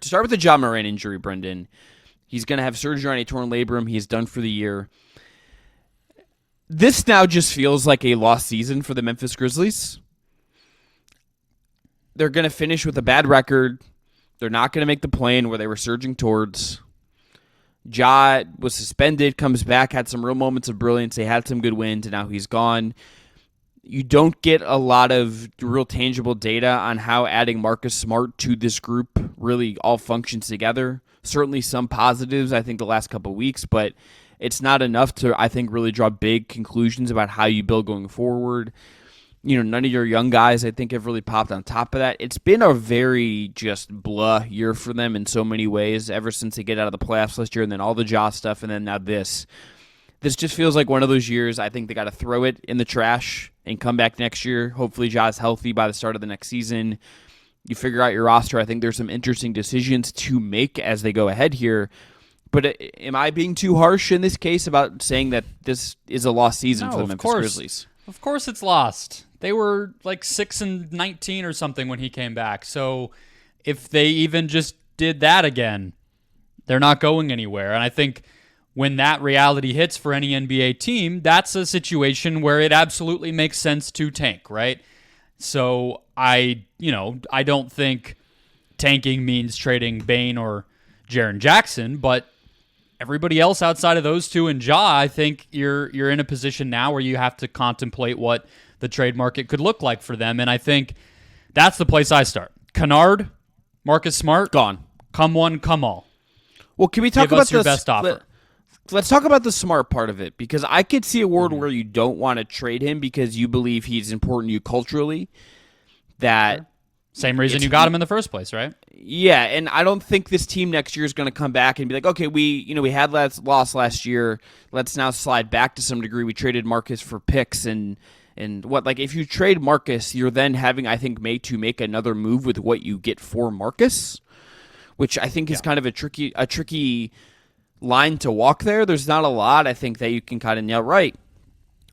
start with the Ja Morant injury, Brendon. He's going to have surgery on a torn labrum. He is done for the year. This now just feels like a lost season for the Memphis Grizzlies. They're going to finish with a bad record. They're not going to make the play-in where they were surging towards. Ja was suspended, comes back, had some real moments of brilliance. They had some good wins, and now he's gone. You don't get a lot of real tangible data on how adding Marcus Smart to this group really all functions together. Certainly some positives, I think, the last couple of weeks, but it's not enough to, I think, really draw big conclusions about how you build going forward. None of your young guys, I think, have really popped on top of that. It's been a very just blah year for them in so many ways ever since they get out of the playoffs last year, and then all the Ja stuff, and then now this. This just feels like one of those years I think they got to throw it in the trash and come back next year. Hopefully Ja's healthy by the start of the next season. You figure out your roster. I think there's some interesting decisions to make as they go ahead here. But am I being too harsh in this case about saying that this is a lost season for the Memphis Grizzlies? Of course it's lost. They were like 6-19 or something when he came back. So if they even just did that again, they're not going anywhere. And I think when that reality hits for any NBA team, that's a situation where it absolutely makes sense to tank, right? So I don't think tanking means trading Bane or Jaren Jackson, but everybody else outside of those two and Ja, I think you're in a position now where you have to contemplate what the trade market could look like for them, and I think that's the place I start. Kennard, Marcus Smart, gone. Come one, come all. Well, can we talk Give about us your best offer? Let's talk about the Smart part of it, because I could see a world where you don't want to trade him because you believe he's important to you culturally. That same reason you got him in the first place, right? Yeah, and I don't think this team next year is going to come back and be like, okay, we had lost last year. Let's now slide back to some degree. We traded Marcus for picks and what, like, if you trade Marcus, you're then having, I think, to make another move with what you get for Marcus, which I think is kind of a tricky line to walk there. There's not a lot, I think, that you can kind of nail right.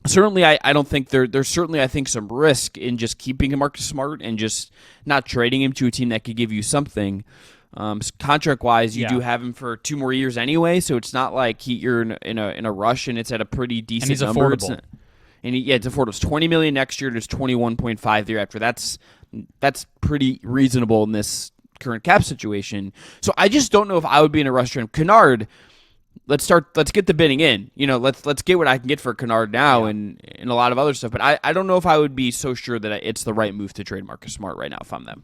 Certainly, I don't think there's certainly, I think, some risk in just keeping Marcus Smart and just not trading him to a team that could give you something. Contract-wise, you do have him for 2 more years anyway, so it's not like you're in a rush, and it's at a pretty decent and he's number. Affordable. It's affordable. It's $20 million next year. There's $21.5 the year after. That's pretty reasonable in this current cap situation. So I just don't know if I would be in a rush to him. Kennard, let's get the bidding in. Let's get what I can get for Kennard now and a lot of other stuff. But I don't know if I would be so sure that it's the right move to trade Marcus Smart right now if I'm them.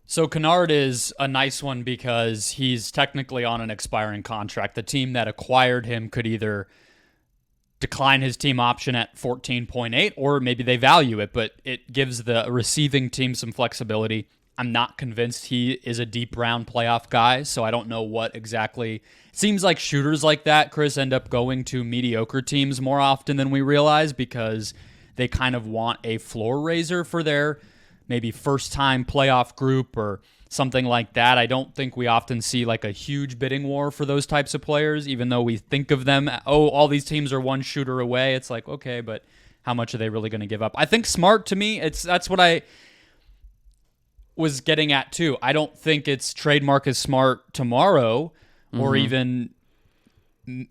So Kennard is a nice one because he's technically on an expiring contract. The team that acquired him could either decline his team option at 14.8 or maybe they value it, but it gives the receiving team some flexibility. I'm not convinced he is a deep round playoff guy, so I don't know what exactly. It seems like shooters like that, Chris, end up going to mediocre teams more often than we realize because they kind of want a floor raiser for their maybe first-time playoff group or something like that. I don't think we often see like a huge bidding war for those types of players, even though we think of them, all these teams are one shooter away. It's like, okay, but how much are they really going to give up? I think Smart, to me, that's what I was getting at too. I don't think it's trade Marcus Smart tomorrow or even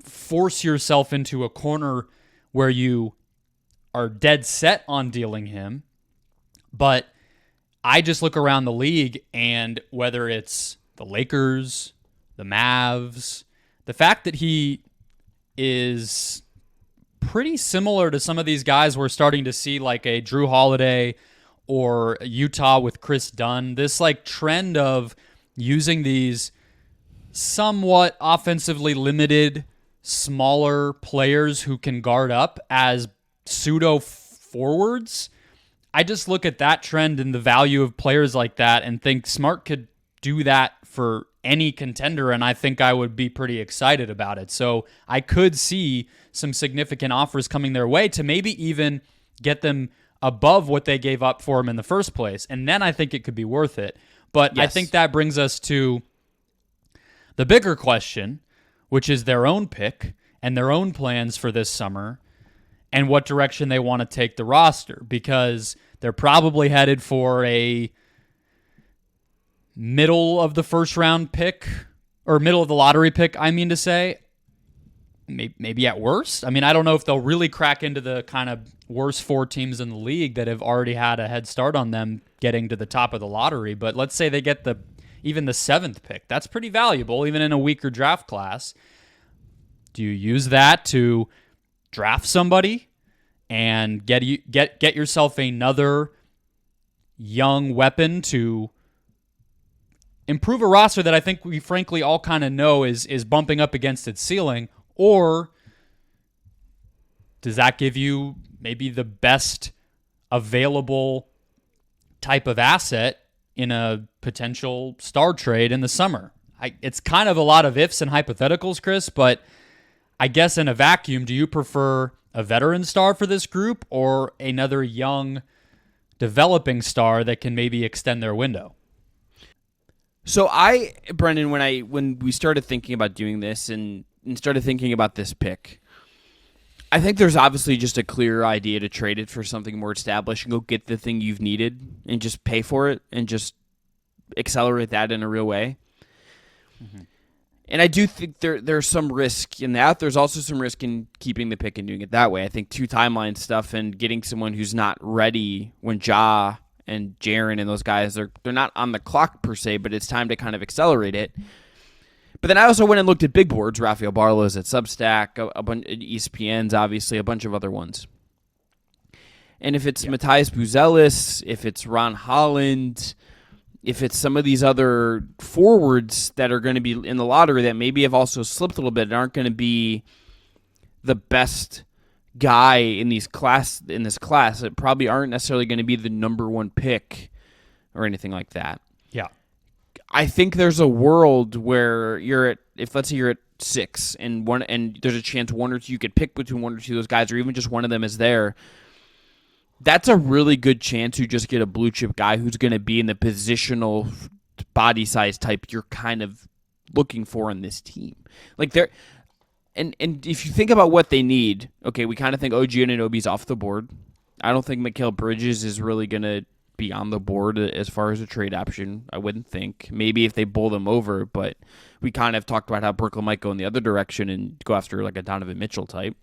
force yourself into a corner where you are dead set on dealing him. But I just look around the league, and whether it's the Lakers, the Mavs, the fact that he is pretty similar to some of these guys we're starting to see, like a Drew Holiday or Utah with Chris Dunn, this like trend of using these somewhat offensively limited, smaller players who can guard up as pseudo forwards. I just look at that trend and the value of players like that and think Smart could do that for any contender, and I think I would be pretty excited about it. So I could see some significant offers coming their way to maybe even get them above what they gave up for him in the first place, and then I think it could be worth it. But yes. I think that brings us to the bigger question, which is their own pick and their own plans for this summer and what direction they want to take the roster, because they're probably headed for a middle of the first round pick, or middle of the lottery pick, I mean to say, maybe at worst. I mean, I don't know if they'll really crack into the kind of worst 4 teams in the league that have already had a head start on them getting to the top of the lottery. But let's say they get even the 7th pick. That's pretty valuable, even in a weaker draft class. Do you use that to draft somebody and get yourself another young weapon to improve a roster that I think we frankly all kind of know is bumping up against its ceiling? Or does that give you maybe the best available type of asset in a potential star trade in the summer? It's kind of a lot of ifs and hypotheticals, Chris, but I guess in a vacuum, do you prefer a veteran star for this group or another young developing star that can maybe extend their window? So Brendon, when we started thinking about doing this and started thinking about this pick, I think there's obviously just a clear idea to trade it for something more established and go get the thing you've needed and just pay for it and just accelerate that in a real way. Mm-hmm. And I do think there's some risk in that. There's also some risk in keeping the pick and doing it that way. I think 2 timeline stuff and getting someone who's not ready when Ja and Jaren and those guys, they're not on the clock per se, but it's time to kind of accelerate it. But then I also went and looked at big boards. Rafael Barlow's at Substack, a bunch ESPN's, obviously, a bunch of other ones. And if it's Matthias Buzelis, if it's Ron Holland, if it's some of these other forwards that are going to be in the lottery that maybe have also slipped a little bit and aren't going to be the best guy in this class, that probably aren't necessarily going to be the number 1 pick or anything like that. Yeah. I think there's a world where let's say you're at 6 and there's a chance 1 or 2 you could pick between 1 or 2 of those guys, or even just one of them is there. That's a really good chance you just get a blue chip guy who's going to be in the positional body size type you're kind of looking for in this team. Like and if you think about what they need, okay, we kind of think OG Anunoby's off the board. I don't think Mikal Bridges is really going to be on the board as far as a trade option. I wouldn't think. Maybe if they bowl them over, but we kind of talked about how Brooklyn might go in the other direction and go after like a Donovan Mitchell type.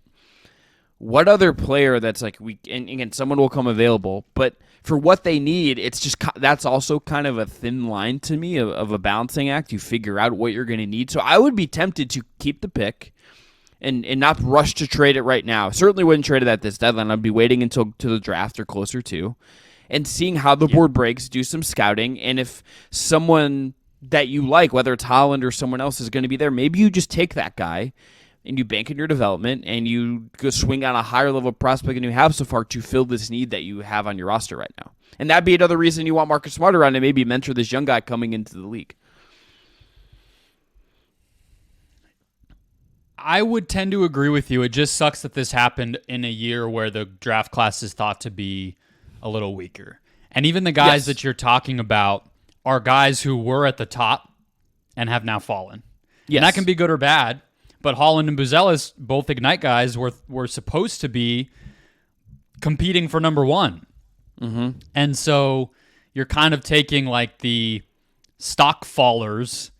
What other player that's like and again, someone will come available, but for what they need, it's just that's also kind of a thin line to me of a balancing act. You figure out what you're going to need. So I would be tempted to keep the pick and not rush to trade it right now. Certainly wouldn't trade it at this deadline. I'd be waiting until to the draft or closer to, and seeing how the board breaks, do some scouting, and if someone that you like, whether it's Holland or someone else, is going to be there, maybe you just take that guy and you bank in your development, and you go swing on a higher level prospect than you have so far to fill this need that you have on your roster right now. And that'd be another reason you want Marcus Smart around and maybe mentor this young guy coming into the league. I would tend to agree with you. It just sucks that this happened in a year where the draft class is thought to be a little weaker. And even the guys that you're talking about are guys who were at the top and have now fallen. Yes. And that can be good or bad. But Holland and Buzelis, both Ignite guys, were supposed to be competing for number 1. Mm-hmm. And so you're kind of taking like the stock fallers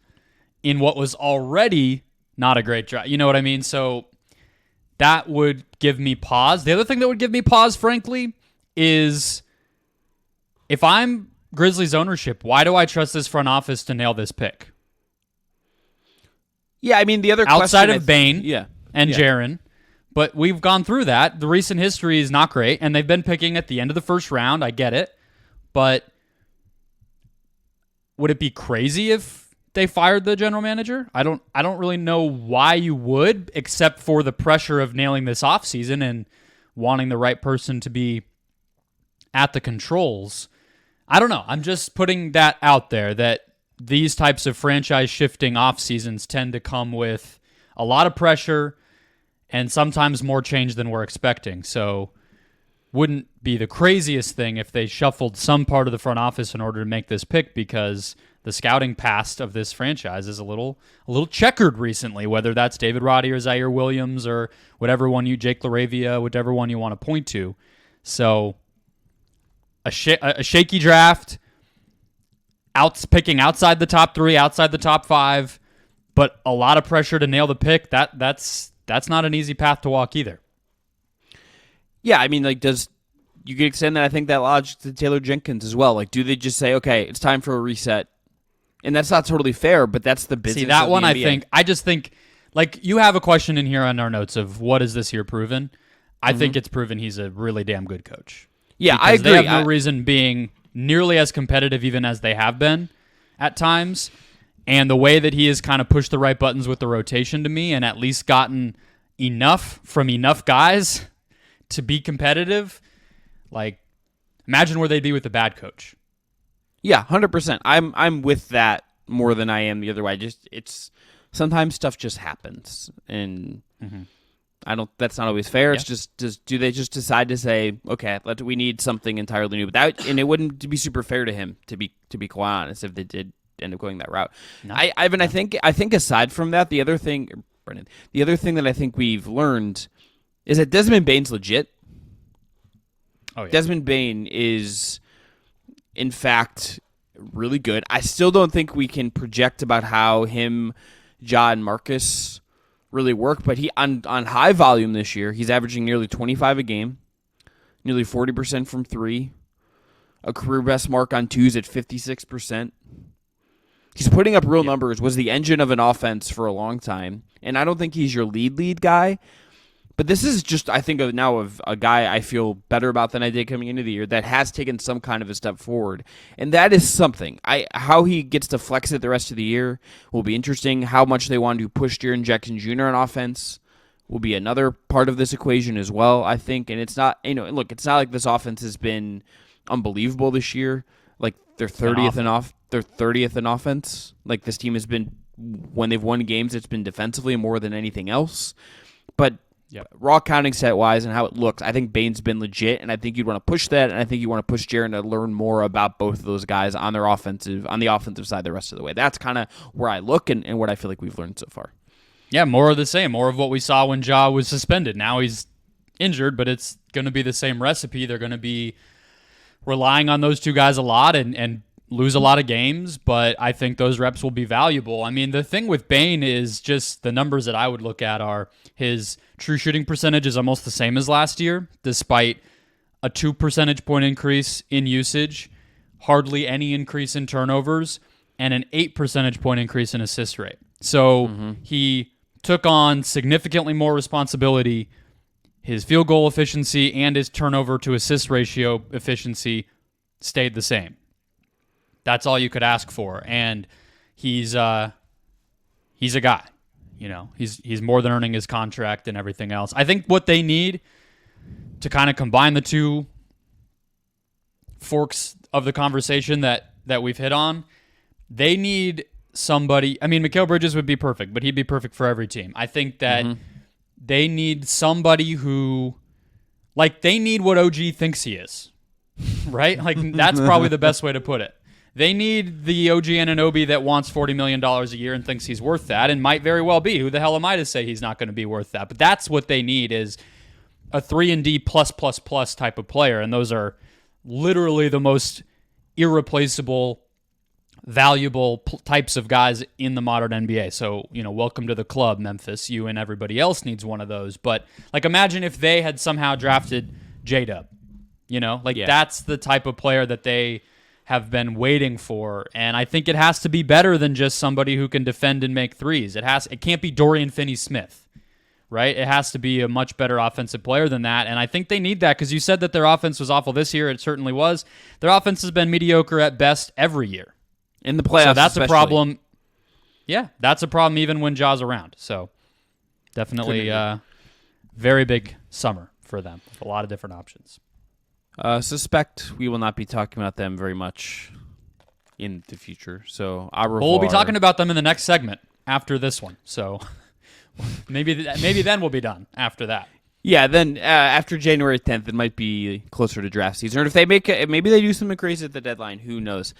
in what was already not a great draft. You know what I mean? So that would give me pause. The other thing that would give me pause, frankly, is if I'm Grizzlies ownership, why do I trust this front office to nail this pick? Yeah, I mean, the other outside question of Bane and Jaren, but we've gone through that. The recent history is not great, and they've been picking at the end of the first round. I get it, but would it be crazy if they fired the general manager? I don't really know why you would, except for the pressure of nailing this offseason and wanting the right person to be at the controls. I don't know. I'm just putting that out there that these types of franchise-shifting off-seasons tend to come with a lot of pressure and sometimes more change than we're expecting. So wouldn't be the craziest thing if they shuffled some part of the front office in order to make this pick, because the scouting past of this franchise is a little checkered recently, whether that's David Roddy or Zaire Williams or whatever one Jake LaRavia, whatever one you want to point to. So a shaky draft. picking outside the top 3, outside the top 5, but a lot of pressure to nail the pick. That's not an easy path to walk either. Yeah, I mean, like, you could extend that, I think, that logic to Taylor Jenkins as well. Like, do they just say, okay, it's time for a reset? And that's not totally fair, but that's the business. See, that of the one, NBA. I just think, like, you have a question in here on our notes of what is this year proven? I think it's proven he's a really damn good coach. Yeah, because I agree. They have no reason being nearly as competitive even as they have been at times. And the way that he has kind of pushed the right buttons with the rotation to me and at least gotten enough from enough guys to be competitive, like, imagine where they'd be with a bad coach. Yeah, 100%. I'm with that more than I am the other way. It's sometimes stuff just happens, and I don't. That's not always fair. Yeah. It's just do they just decide to say, okay, we need something entirely new? But and it wouldn't be super fair to him to be quite honest if they did end up going that route. No. I think aside from that, the other thing, Brendon, the other thing that I think we've learned is that Desmond Bane's legit. Oh yeah. Desmond Bane is, in fact, really good. I still don't think we can project about how him, Ja, and Marcus really work, but he on high volume this year, he's averaging nearly 25 a game, nearly 40% from 3, a career best mark on 2s at 56%. He's putting up real numbers, was the engine of an offense for a long time, and I don't think he's your lead guy. But this is just, I think, now of a guy I feel better about than I did coming into the year that has taken some kind of a step forward. And that is something. How he gets to flex it the rest of the year will be interesting. How much they want to push Jaren Jackson Jr. on offense will be another part of this equation as well, I think. And it's not, look, it's not like this offense has been unbelievable this year. Like, they're 30th in offense. Like, this team has been, when they've won games, it's been defensively more than anything else. But raw counting set wise and how it looks, I think Bane's been legit, and I think you'd want to push that, and I think you want to push Jaren to learn more about both of those guys on the offensive side the rest of the way. That's kind of where I look and what I feel like we've learned so far. Yeah, more of the same. More of what we saw when Ja was suspended. Now he's injured, but it's going to be the same recipe. They're going to be relying on those two guys a lot and lose a lot of games, but I think those reps will be valuable. I mean, the thing with Bane is just the numbers that I would look at are his true shooting percentage is almost the same as last year, despite a 2 percentage point increase in usage, hardly any increase in turnovers, and an 8 percentage point increase in assist rate. So he took on significantly more responsibility. His field goal efficiency and his turnover to assist ratio efficiency stayed the same. That's all you could ask for, and he's a guy. He's more than earning his contract and everything else. I think what they need to kind of combine the two forks of the conversation that we've hit on, they need somebody. I mean, Mikal Bridges would be perfect, but he'd be perfect for every team. I think that they need somebody who, like, they need what OG thinks he is, right? Like, that's probably the best way to put it. They need the OG Anunoby that wants $40 million a year and thinks he's worth that and might very well be. Who the hell am I to say he's not going to be worth that? But that's what they need is a 3-and-D plus type of player, and those are literally the most irreplaceable, valuable types of guys in the modern NBA. So, welcome to the club, Memphis. You and everybody else needs one of those. But, like, imagine if they had somehow drafted J-Dub. That's the type of player that they have been waiting for, and I think it has to be better than just somebody who can defend and make threes. It can't be Dorian Finney-Smith, right? It has to be a much better offensive player than that, and I think they need that because you said that their offense was awful this year. It certainly was. Their offense has been mediocre at best every year. In the playoffs, so that's especially. A problem. Yeah, that's a problem even when Ja's around. So definitely very big summer for them with a lot of different options. Suspect we will not be talking about them very much in the future. So we'll be talking about them in the next segment after this one. So maybe then we'll be done after that. Yeah, then after January 10th, it might be closer to draft season. Or if they maybe they do something crazy at the deadline. Who knows?